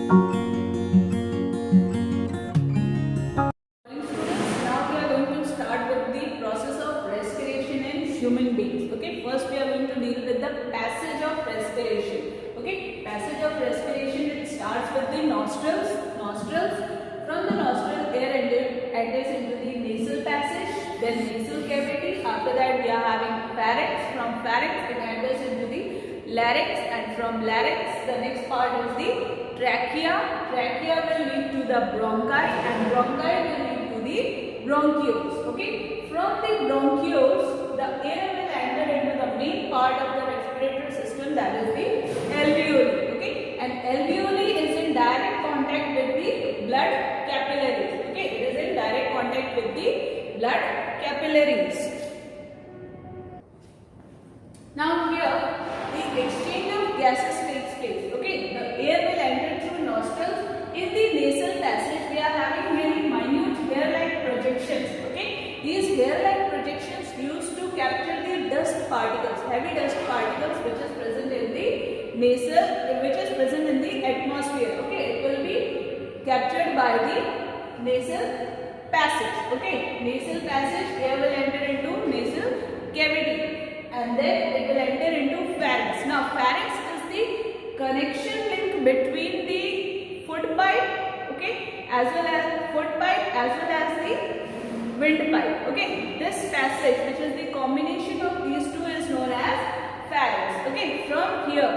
Now we are going to start with the process of respiration in human beings. Okay, first we are going to deal with the passage of respiration. Okay, passage of respiration, it starts with the nostrils. From the nostril air enters into the nasal passage, then nasal cavity. After that we are having pharynx. From pharynx it enters into the larynx, and from larynx the next part is the trachea. Trachea will lead to the bronchi, and bronchi will lead to the bronchioles. Okay, from the bronchioles the air will enter into the main part of the respiratory system, that is the alveoli. Okay, and alveoli is in direct contact with the blood capillaries. Okay, it is in direct contact with the blood capillaries. Now here the exchange of gases takes place. Okay, the air will enter through nostrils. In the nasal passage we are having very minute hair-like projections. Okay, these hair-like projections used to capture the dust particles, heavy dust particles which is present in the nasal, which is present in the atmosphere. Okay, it will be captured by the nasal passage. Okay, nasal passage, air will enter into nasal cavity, and then it will enter into pharynx. Now pharynx is the connection link between the foot pipe, okay, as well as foot pipe as well as the windpipe. Okay, this passage, which is the combination of these two, is known as pharynx. Okay, from here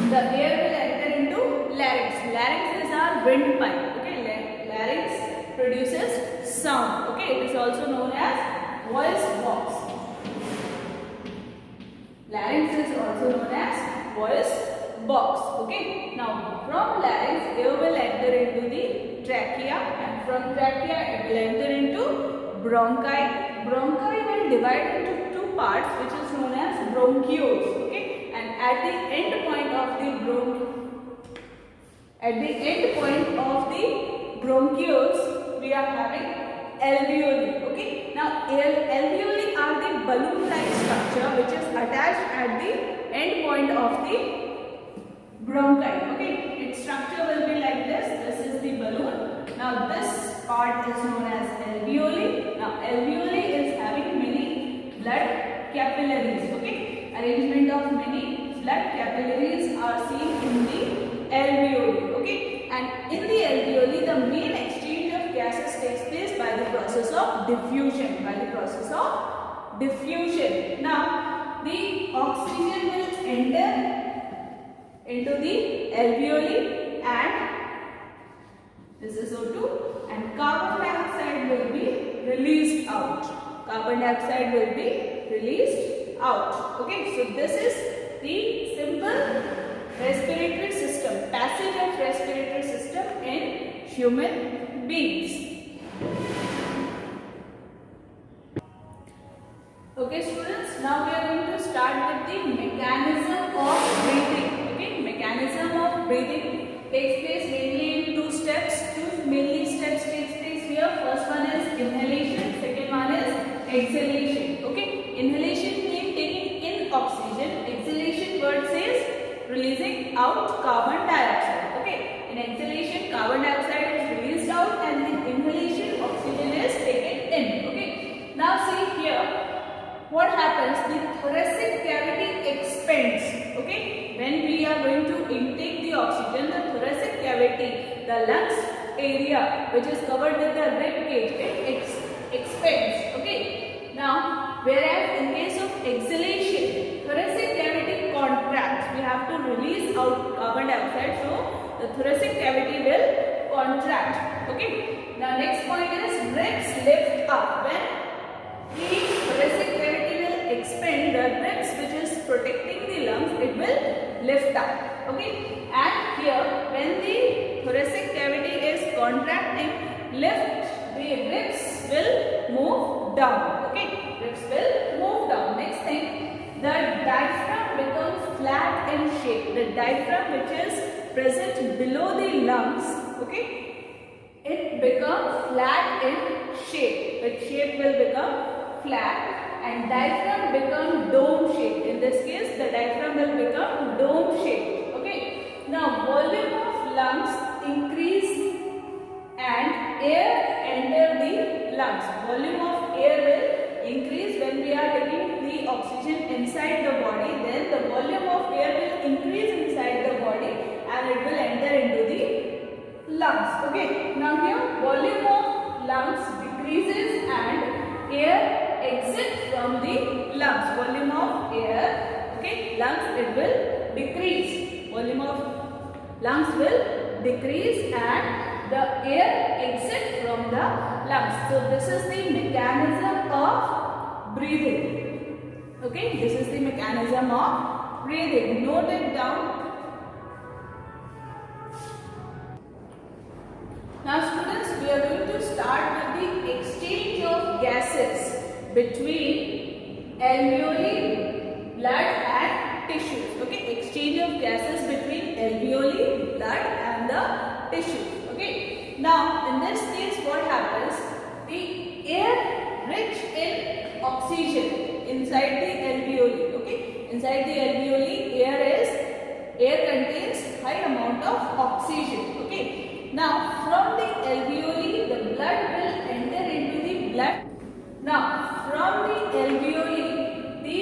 the air will enter into larynx. Larynx is our windpipe. Okay, larynx produces sound. Okay, it is also known as voice box. Larynx is also known as voice box. Okay, now from larynx air will enter into the trachea, and from trachea it will enter into bronchi. Bronchi will divide into two parts, which is known as bronchioles. Okay, and at the end point of the bronchioles we are having alveoli. Okay, now alveoli are the balloon-like structure which is attached at the end point of the bronchi. Okay, its structure will be like this. This is the balloon. Now this part is known as alveoli. Now alveoli is having many blood capillaries. Okay, arrangement of many blood capillaries are seen in the alveoli. Okay, and in the alveoli the main exchange of gases takes place by the process of diffusion. Now the oxygen will enter into the alveoli, and this is O2, and carbon dioxide will be released out. Okay, so this is the simple respiratory system, passage of respiratory system in human beings. Okay students, now we are going to start with the mechanism of breathing. Okay, mechanism of breathing takes place mainly in two steps. Two mainly steps takes place here. First one is inhalation, second one is exhalation. Okay, inhalation means taking in oxygen. Exhalation word says releasing out carbon dioxide. Okay, in exhalation carbon dioxide is released out, and in inhalation oxygen is taken in. Okay, now see here what happens. The thoracic cavity expands. Okay, when we are going to intake the oxygen, the thoracic cavity, the lungs area which is covered with the rib cage, it expands. Okay, now whereas in case of exhalation, thoracic cavity contracts. We have to release out carbon dioxide, so the thoracic cavity will contract. Okay, now next point is ribs lift up. When the thoracic cavity will expand, the ribs which is protecting the lungs, it will lift up. Okay, and here when the thoracic cavity is contracting, the ribs will move down. Okay, ribs will move down. Next thing, the diaphragm becomes flat in shape. The diaphragm which is present below the lungs, okay, it becomes flat in shape. The shape will become flat, and diaphragm become dome shaped. In this case, the diaphragm will become dome shaped. Okay. Now, volume lungs increase and air enter the lungs. Volume of air will increase when we are taking the oxygen inside the body. Then the volume of air will increase inside the body and it will enter into the lungs. Okay. Now here volume of lungs decreases and air exits from the lungs. Volume of air, okay, lungs it will decrease. Volume of lungs will decrease and the air exits from the lungs. So this is the mechanism of breathing. Okay, this is the mechanism of breathing. Note it down. Now students, we are going to start with the exchange of gases between alveoli, blood and tissues. Okay, exchange of gases between alveoli, blood and the tissues. Okay, now in this case what happens? The air rich in oxygen inside the alveoli. Okay, inside the alveoli air contains high amount of oxygen. Okay. Now, from the alveoli, the blood will enter into the blood. Now, from the alveoli, the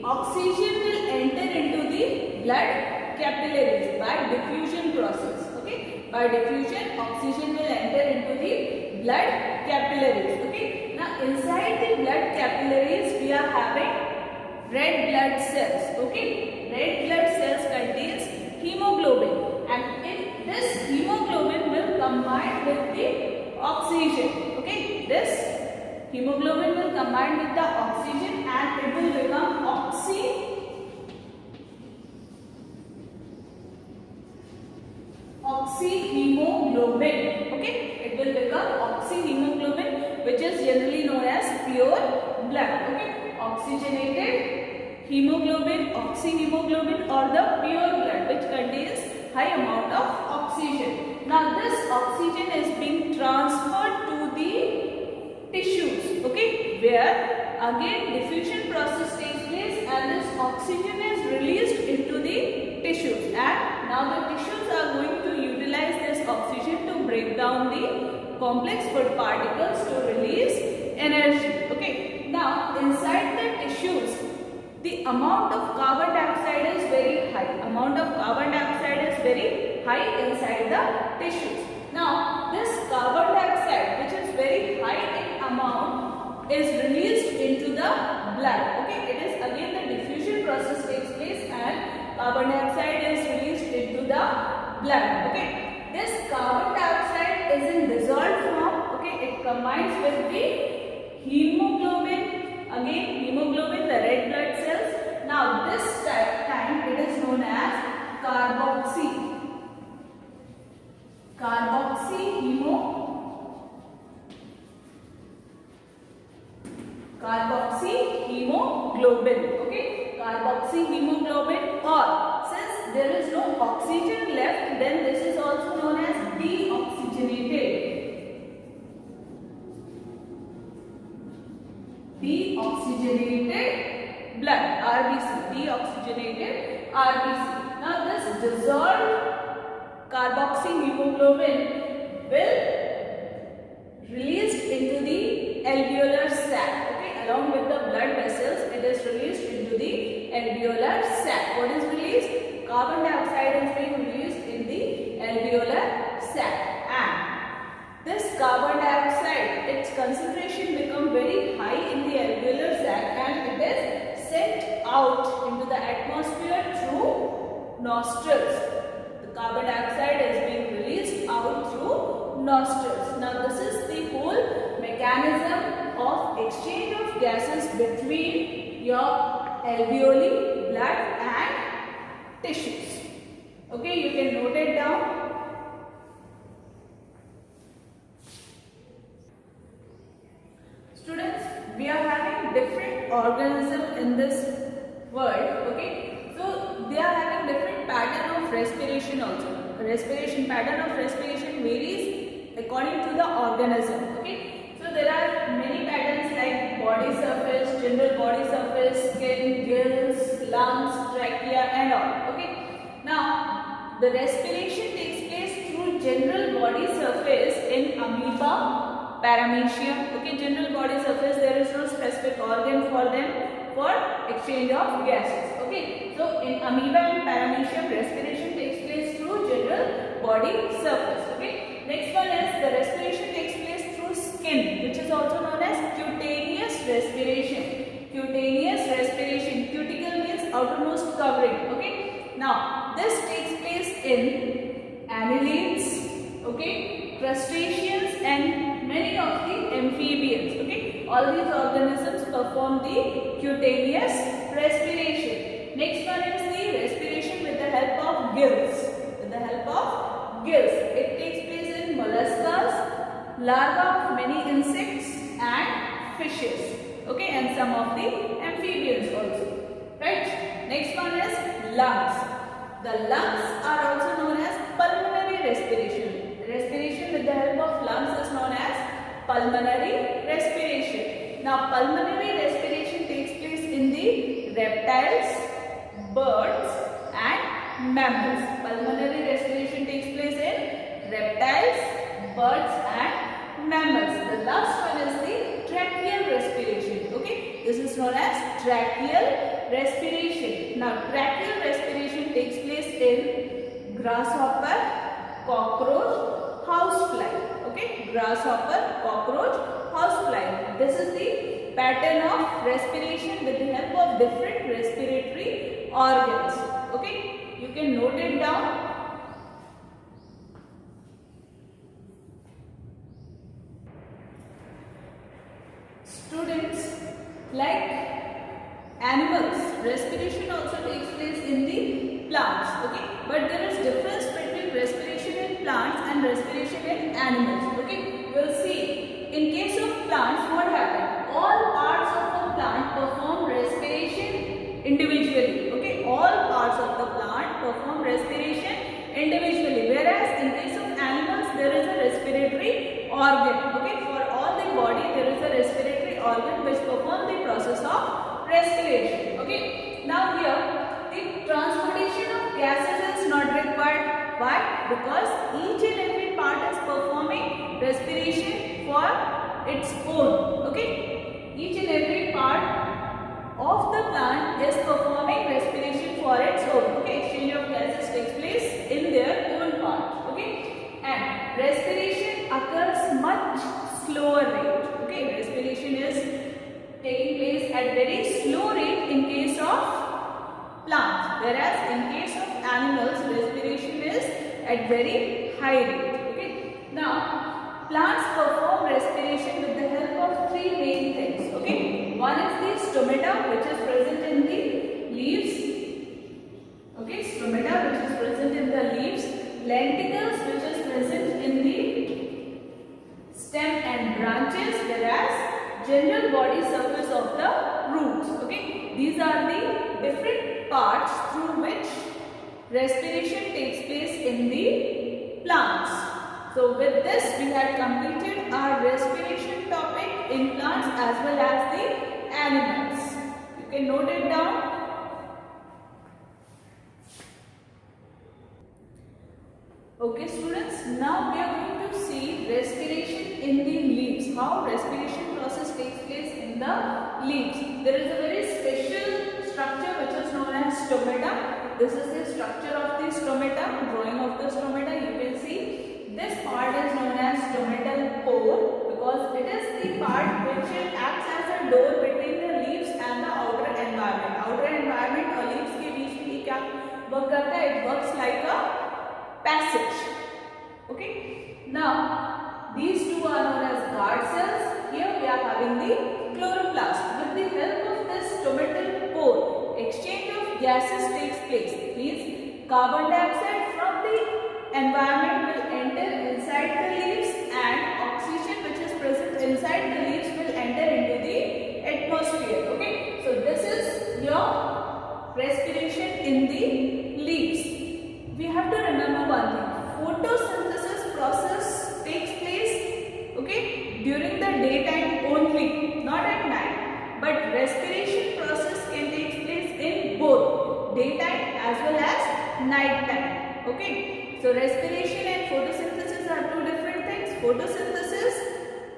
oxygen will enter into the blood capillaries by diffusion process. Okay, by diffusion, oxygen will enter into the blood capillaries. Okay. Now, inside the blood capillaries, we are having red blood cells. Okay, red blood cells contains hemoglobin, and in this hemoglobin will combine with the oxygen. Okay, this hemoglobin will combine with the oxygen and it will become oxyhemoglobin. Okay, it will become oxyhemoglobin, which is generally known as pure blood. Okay, oxygenated hemoglobin, oxyhemoglobin, or the pure blood, which contains high amount of oxygen. Now this oxygen is being transferred to the tissues. Okay, where again diffusion process takes place and this oxygen is released into the tissues, and now the tissues are going to utilize this oxygen to break down the complex food particles to release energy. Okay, now inside the tissues the amount of carbon dioxide is very high. Amount of carbon dioxide is very high inside the tissues. Now this carbon dioxide, which is very high in amount, is released into the blood. Okay, it is again the diffusion process takes place and carbon dioxide is released into the blood. Okay, this carbon dioxide is in dissolved form. Okay, it combines with the hemoglobin. Again, hemoglobin, the red blood cells. Now this time it is known as carboxyhemoglobin. Okay, carboxyhemoglobin, or since there is no oxygen left, then this is also known as deoxygenated blood, RBC, deoxygenated RBC. Now this dissolved carboxyhemoglobin will released into the alveolar sac. Okay, along with the blood vessels, it is released into the alveolar sac. What is released? Carbon dioxide is being released in the alveolar sac, and this carbon dioxide, its concentration become very high in the alveolar sac and it is sent out into the atmosphere through nostrils. The carbon dioxide is being released out through nostrils. Now this is the whole mechanism of exchange of gases between your alveoli, blood and tissues. Okay, you can note it down. Students, we are having different organisms in this world. Okay, so they are having different pattern of respiration also. The respiration pattern of respiration varies according to the organism. Okay, so there are many patterns like body surface, general body surface, skin, gills, lungs, trachea and all. Okay, now the respiration takes place through general body surface in amoeba, paramecium. Okay, general body surface, there is no specific organ for them for exchange of gases. Okay, so in amoeba and paramecium, respiration takes place through general body surface. Okay, next one is the respiration takes place through skin, which is also known as cutaneous respiration. Cutaneous respiration. Cuticle means outermost covering. Okay. Now this takes place in annelids, okay, crustaceans and many of the amphibians. Okay. All these organisms perform the cutaneous respiration. Next one is the respiration with the help of gills. With the help of gills. It takes place in molluscs, larvae of many insects and fishes. Okay, and some of the amphibians also. Right? Next one is lungs. The lungs are also known as pulmonary respiration. Respiration with the help of lungs is known as pulmonary respiration. Now, pulmonary respiration takes place in the reptiles, birds and mammals. Pulmonary respiration takes place in reptiles, birds and mammals. The last one is the tracheal respiration. Okay, this is known as tracheal respiration. Now, tracheal respiration takes place in grasshopper, cockroach, housefly. Okay, grasshopper, cockroach, housefly. This is the pattern of respiration with the help of different respiratory organs. Okay, you can note it down. Students, like animals, respiration also takes place in the plants. Okay, but there is difference between respiration in plants and respiration in animals. Okay, we'll see. In case of plants, what happened? All parts of the plant perform respiration individually. Okay, all parts of the plant perform respiration individually. Whereas in case of animals, there is a respiratory organ. Okay, for all the body, there is a respiratory organ which perform the process of respiration. Okay, now here the transportation of gases is not required. Why? Because each and every part is performing respiration for its own. Okay, each and every part of the plant is performing respiration for its own. Okay, exchange of gases takes place in their own part. Okay, and respiration occurs much slower rate. Okay, respiration is taking place at very slow rate in case of plants, whereas in case of animals, respiration is at very high rate. Okay, now plants perform respiration with the help of three main things. Okay, one is the stomata, which is present in the leaves. Okay, stomata, which is present in the leaves, lenticles, which is present in the stem and branches, whereas general body surface of the roots. Okay, these are the different parts through which respiration takes place in the plants. So with this, we had completed our respiration topic in plants as well as the animals. You can note it down. Okay students, now we are going to see respiration in the leaves. How respiration process takes place in the leaves. There is a very special structure which is known as stomata. This is the structure of the stomata. Drawing of the stomata, you can see this part is known as stomatal pore because it is the part which acts as a door between the leaves and the outer environment. Outer environment और leaves के बीच में क्या work करता है? It works like a passage. Okay, now these two are known as guard cells. Here we are having the chloroplast. With the help of this stomatal pore, exchange of gases takes place. It means carbon dioxide from the environment will enter inside the leaves and oxygen which is present inside the leaves will enter into the atmosphere. Okay, so this is your respiration in the leaves. We have to remember one thing. Photosynthesis process takes place, okay, during the daytime only, not at night. But respiration process can take place in both daytime as well as night time. Okay, So respiration and photosynthesis are two different things. Photosynthesis,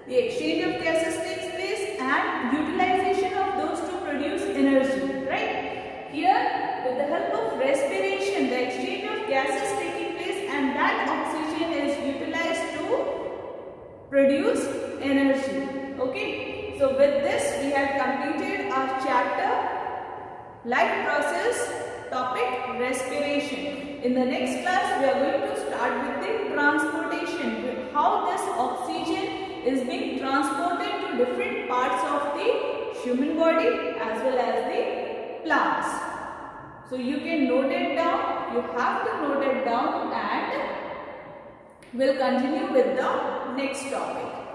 the exchange of gases takes place, and utilization of those to produce energy, right? Here, with the help of respiration, the exchange of gases taking place, and that oxygen is utilized to produce energy. Okay. So with this, we have completed our chapter life process topic respiration. In the next class, we are going to start with the transportation, how this oxygen is being transported to different parts of the human body as well as the plants. So you can note it down, you have to note it down, and we'll continue with the next topic.